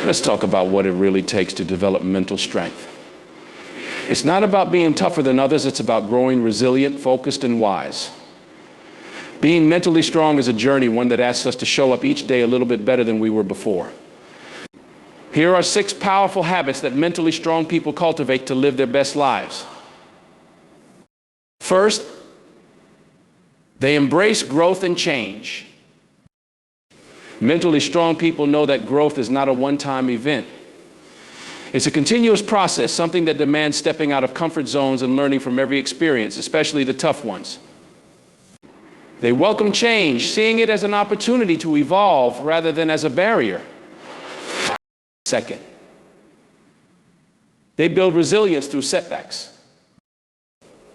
Let's talk about what it really takes to develop mental strength. It's not about being tougher than others, it's about growing resilient, focused, and wise. Being mentally strong is a journey, one that asks us to show up each day a little bit better than we were before. Here are 6 powerful habits that mentally strong people cultivate to live their best lives. First, they embrace growth and change. Mentally strong people know that growth is not a one-time event. It's a continuous process, something that demands stepping out of comfort zones and learning from every experience, especially the tough ones. They welcome change, seeing it as an opportunity to evolve rather than as a barrier. Second, they build resilience through setbacks.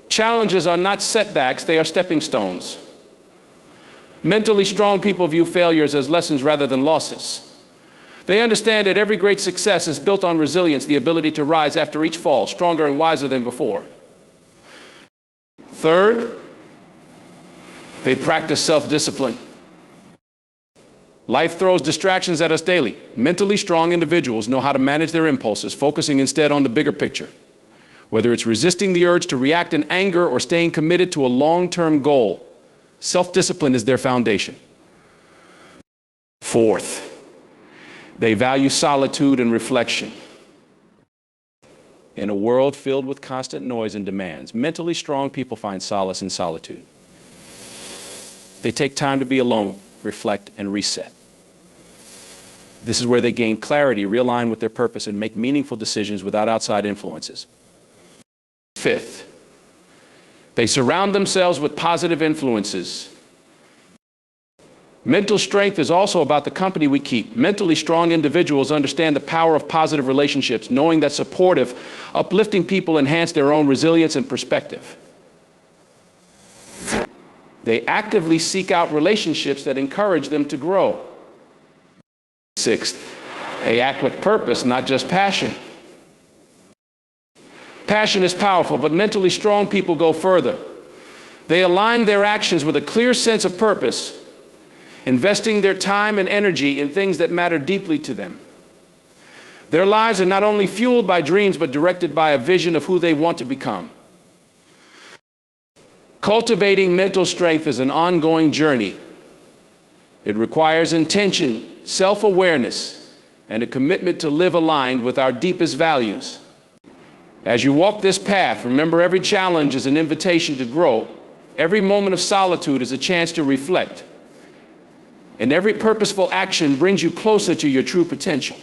Challenges are not setbacks, they are stepping stones. Mentally strong people view failures as lessons rather than losses. They understand that every great success is built on resilience, the ability to rise after each fall, stronger and wiser than before. Third, they practice self-discipline. Life throws distractions at us daily. Mentally strong individuals know how to manage their impulses, focusing instead on the bigger picture. Whether it's resisting the urge to react in anger or staying committed to a long-term goal, self-discipline is their foundation. Fourth, they value solitude and reflection. In a world filled with constant noise and demands, mentally strong people find solace in solitude. They take time to be alone, reflect, and reset. This is where they gain clarity, realign with their purpose, and make meaningful decisions without outside influences. Fifth, they surround themselves with positive influences. Mental strength is also about the company we keep. Mentally strong individuals understand the power of positive relationships, knowing that supportive, uplifting people enhance their own resilience and perspective. They actively seek out relationships that encourage them to grow. Sixth, they act with purpose, not just passion. Passion is powerful, but mentally strong people go further. They align their actions with a clear sense of purpose, investing their time and energy in things that matter deeply to them. Their lives are not only fueled by dreams, but directed by a vision of who they want to become. Cultivating mental strength is an ongoing journey. It requires intention, self-awareness, and a commitment to live aligned with our deepest values. As you walk this path, remember every challenge is an invitation to grow. Every moment of solitude is a chance to reflect. And every purposeful action brings you closer to your true potential.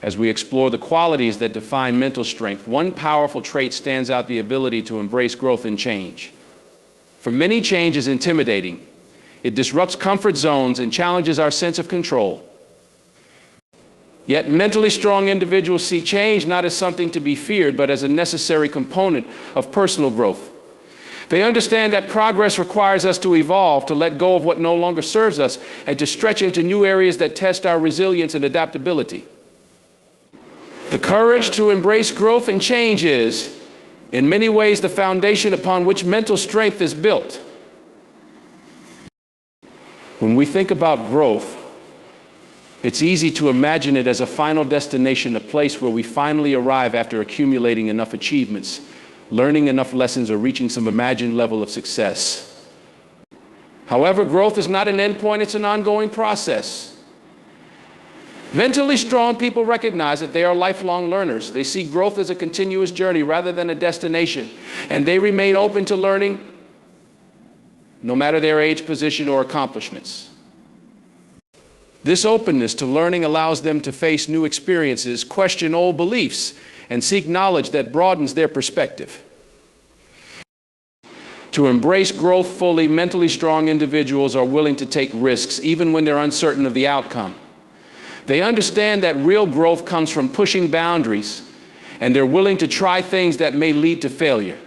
As we explore the qualities that define mental strength, one powerful trait stands out: the ability to embrace growth and change. For many, change is intimidating. It disrupts comfort zones and challenges our sense of control. Yet mentally strong individuals see change not as something to be feared, but as a necessary component of personal growth. They understand that progress requires us to evolve, to let go of what no longer serves us, and to stretch into new areas that test our resilience and adaptability. The courage to embrace growth and change is, in many ways, the foundation upon which mental strength is built. When we think about growth, it's easy to imagine it as a final destination, a place where we finally arrive after accumulating enough achievements, learning enough lessons, or reaching some imagined level of success. However, growth is not an endpoint, it's an ongoing process. Mentally strong people recognize that they are lifelong learners. They see growth as a continuous journey rather than a destination, and they remain open to learning no matter their age, position, or accomplishments. This openness to learning allows them to face new experiences, question old beliefs, and seek knowledge that broadens their perspective. To embrace growth fully, mentally strong individuals are willing to take risks, even when they're uncertain of the outcome. They understand that real growth comes from pushing boundaries, and they're willing to try things that may lead to failure.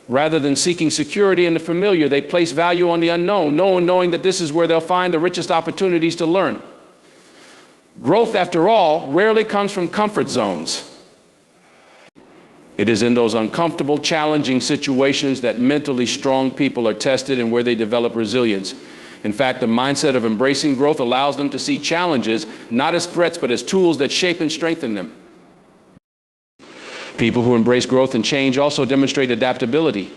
Rather than seeking security in the familiar, they place value on the unknown, knowing that this is where they'll find the richest opportunities to learn. Growth, after all, rarely comes from comfort zones. It is in those uncomfortable, challenging situations that mentally strong people are tested and where they develop resilience. In fact, the mindset of embracing growth allows them to see challenges not as threats but as tools that shape and strengthen them. People who embrace growth and change also demonstrate adaptability.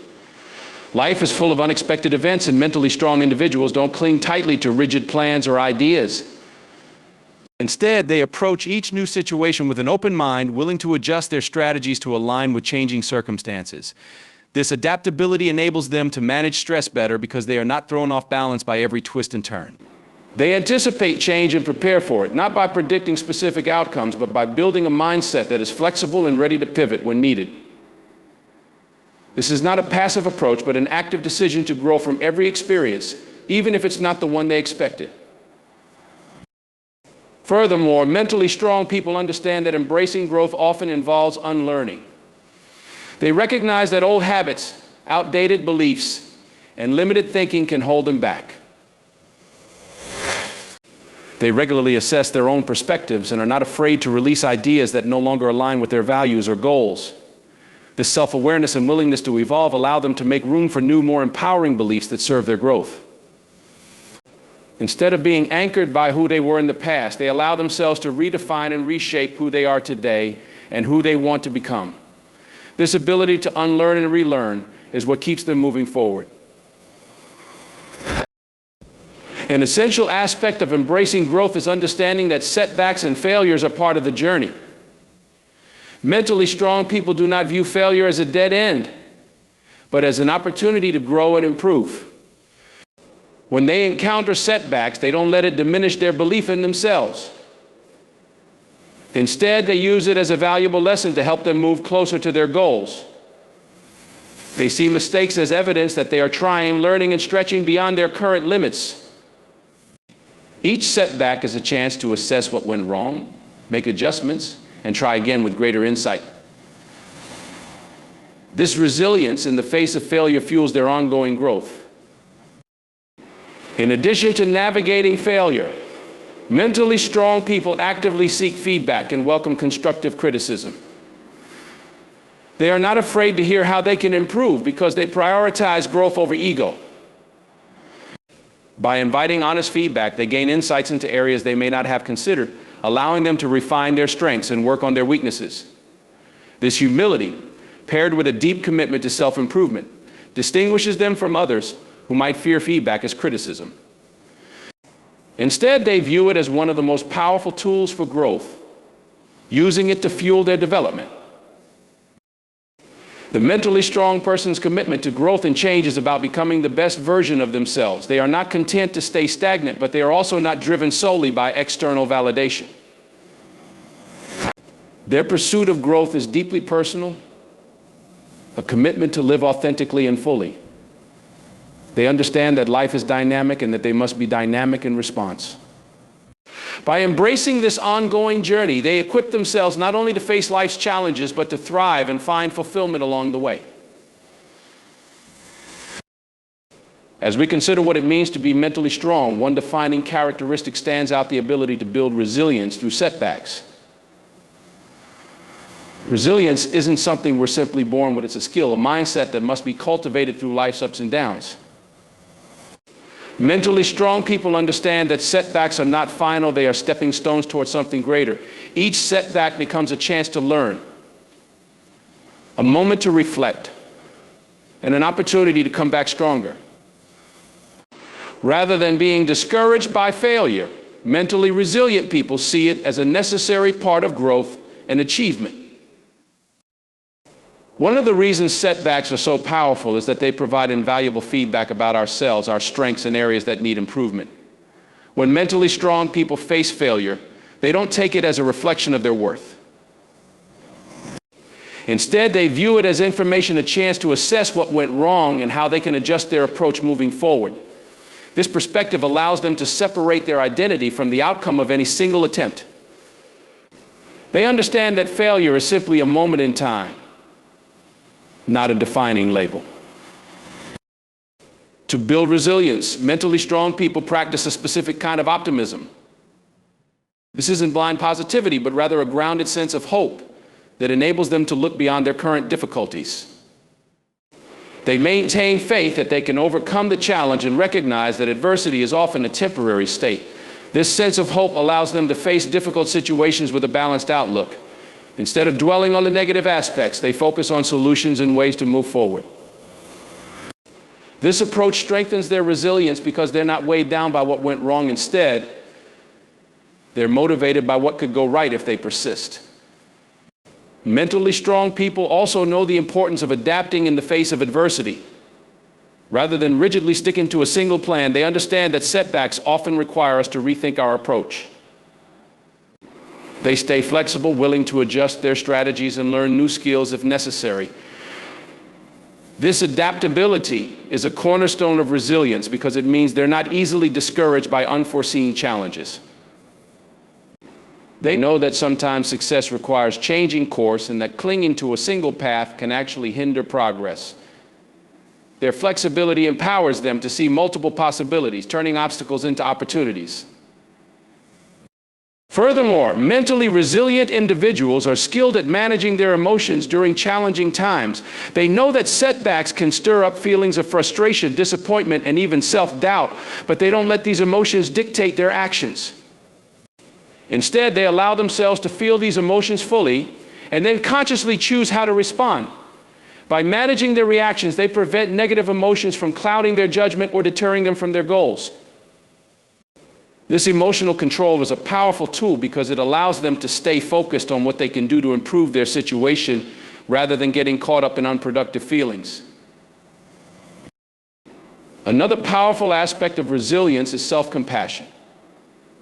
Life is full of unexpected events, and mentally strong individuals don't cling tightly to rigid plans or ideas. Instead, they approach each new situation with an open mind, willing to adjust their strategies to align with changing circumstances. This adaptability enables them to manage stress better because they are not thrown off balance by every twist and turn. They anticipate change and prepare for it, not by predicting specific outcomes, but by building a mindset that is flexible and ready to pivot when needed. This is not a passive approach, but an active decision to grow from every experience, even if it's not the one they expected. Furthermore, mentally strong people understand that embracing growth often involves unlearning. They recognize that old habits, outdated beliefs, and limited thinking can hold them back. They regularly assess their own perspectives and are not afraid to release ideas that no longer align with their values or goals. This self-awareness and willingness to evolve allow them to make room for new, more empowering beliefs that serve their growth. Instead of being anchored by who they were in the past, they allow themselves to redefine and reshape who they are today and who they want to become. This ability to unlearn and relearn is what keeps them moving forward. An essential aspect of embracing growth is understanding that setbacks and failures are part of the journey. Mentally strong people do not view failure as a dead end, but as an opportunity to grow and improve. When they encounter setbacks, they don't let it diminish their belief in themselves. Instead, they use it as a valuable lesson to help them move closer to their goals. They see mistakes as evidence that they are trying, learning, and stretching beyond their current limits. Each setback is a chance to assess what went wrong, make adjustments, and try again with greater insight. This resilience in the face of failure fuels their ongoing growth. In addition to navigating failure, mentally strong people actively seek feedback and welcome constructive criticism. They are not afraid to hear how they can improve because they prioritize growth over ego. By inviting honest feedback, they gain insights into areas they may not have considered, allowing them to refine their strengths and work on their weaknesses. This humility, paired with a deep commitment to self-improvement, distinguishes them from others who might fear feedback as criticism. Instead, they view it as one of the most powerful tools for growth, using it to fuel their development. The mentally strong person's commitment to growth and change is about becoming the best version of themselves. They are not content to stay stagnant, but they are also not driven solely by external validation. Their pursuit of growth is deeply personal, a commitment to live authentically and fully. They understand that life is dynamic and that they must be dynamic in response. By embracing this ongoing journey, they equip themselves not only to face life's challenges, but to thrive and find fulfillment along the way. As we consider what it means to be mentally strong, one defining characteristic stands out: the ability to build resilience through setbacks. Resilience isn't something we're simply born with, it's a skill, a mindset that must be cultivated through life's ups and downs. Mentally strong people understand that setbacks are not final, they are stepping stones towards something greater. Each setback becomes a chance to learn, a moment to reflect, and an opportunity to come back stronger. Rather than being discouraged by failure, mentally resilient people see it as a necessary part of growth and achievement. One of the reasons setbacks are so powerful is that they provide invaluable feedback about ourselves, our strengths, and areas that need improvement. When mentally strong people face failure, they don't take it as a reflection of their worth. Instead, they view it as information, a chance to assess what went wrong and how they can adjust their approach moving forward. This perspective allows them to separate their identity from the outcome of any single attempt. They understand that failure is simply a moment in time, not a defining label. To build resilience, mentally strong people practice a specific kind of optimism. This isn't blind positivity, but rather a grounded sense of hope that enables them to look beyond their current difficulties. They maintain faith that they can overcome the challenge and recognize that adversity is often a temporary state. This sense of hope allows them to face difficult situations with a balanced outlook. Instead of dwelling on the negative aspects, they focus on solutions and ways to move forward. This approach strengthens their resilience because they're not weighed down by what went wrong. Instead, they're motivated by what could go right if they persist. Mentally strong people also know the importance of adapting in the face of adversity. Rather than rigidly sticking to a single plan, they understand that setbacks often require us to rethink our approach. They stay flexible, willing to adjust their strategies and learn new skills if necessary. This adaptability is a cornerstone of resilience because it means they're not easily discouraged by unforeseen challenges. They know that sometimes success requires changing course and that clinging to a single path can actually hinder progress. Their flexibility empowers them to see multiple possibilities, turning obstacles into opportunities. Furthermore, mentally resilient individuals are skilled at managing their emotions during challenging times. They know that setbacks can stir up feelings of frustration, disappointment, and even self-doubt, but they don't let these emotions dictate their actions. Instead, they allow themselves to feel these emotions fully and then consciously choose how to respond. By managing their reactions, they prevent negative emotions from clouding their judgment or deterring them from their goals. This emotional control is a powerful tool because it allows them to stay focused on what they can do to improve their situation rather than getting caught up in unproductive feelings. Another powerful aspect of resilience is self-compassion.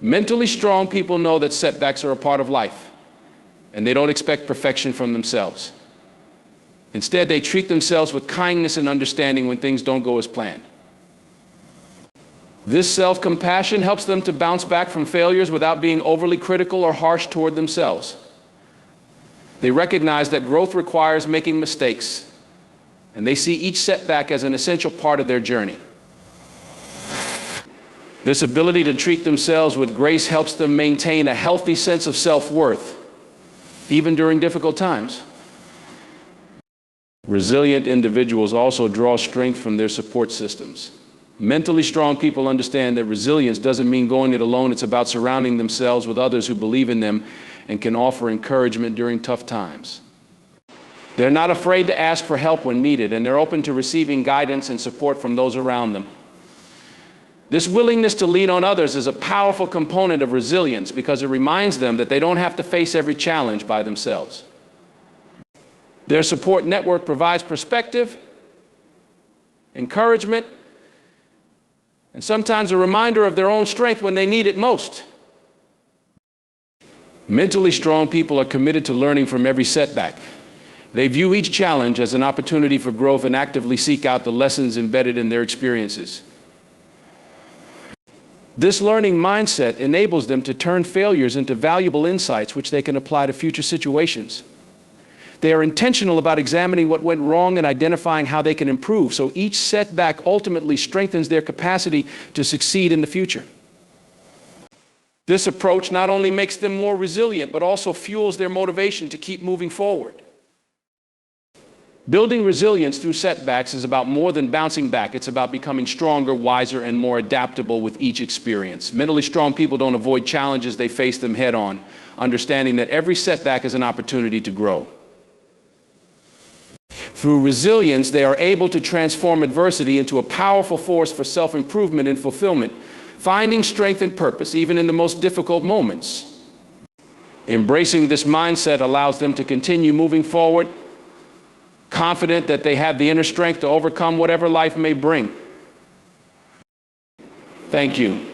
Mentally strong people know that setbacks are a part of life, and they don't expect perfection from themselves. Instead, they treat themselves with kindness and understanding when things don't go as planned. This self-compassion helps them to bounce back from failures without being overly critical or harsh toward themselves. They recognize that growth requires making mistakes, and they see each setback as an essential part of their journey. This ability to treat themselves with grace helps them maintain a healthy sense of self-worth, even during difficult times. Resilient individuals also draw strength from their support systems. Mentally strong people understand that resilience doesn't mean going it alone. It's about surrounding themselves with others who believe in them and can offer encouragement during tough times. They're not afraid to ask for help when needed, and they're open to receiving guidance and support from those around them. This willingness to lean on others is a powerful component of resilience because it reminds them that they don't have to face every challenge by themselves. Their support network provides perspective, encouragement, and sometimes a reminder of their own strength when they need it most. Mentally strong people are committed to learning from every setback. They view each challenge as an opportunity for growth and actively seek out the lessons embedded in their experiences. This learning mindset enables them to turn failures into valuable insights which they can apply to future situations. They are intentional about examining what went wrong and identifying how they can improve, so each setback ultimately strengthens their capacity to succeed in the future. This approach not only makes them more resilient, but also fuels their motivation to keep moving forward. Building resilience through setbacks is about more than bouncing back. It's about becoming stronger, wiser, and more adaptable with each experience. Mentally strong people don't avoid challenges, they face them head on, understanding that every setback is an opportunity to grow. Through resilience, they are able to transform adversity into a powerful force for self-improvement and fulfillment, finding strength and purpose even in the most difficult moments. Embracing this mindset allows them to continue moving forward, confident that they have the inner strength to overcome whatever life may bring. Thank you.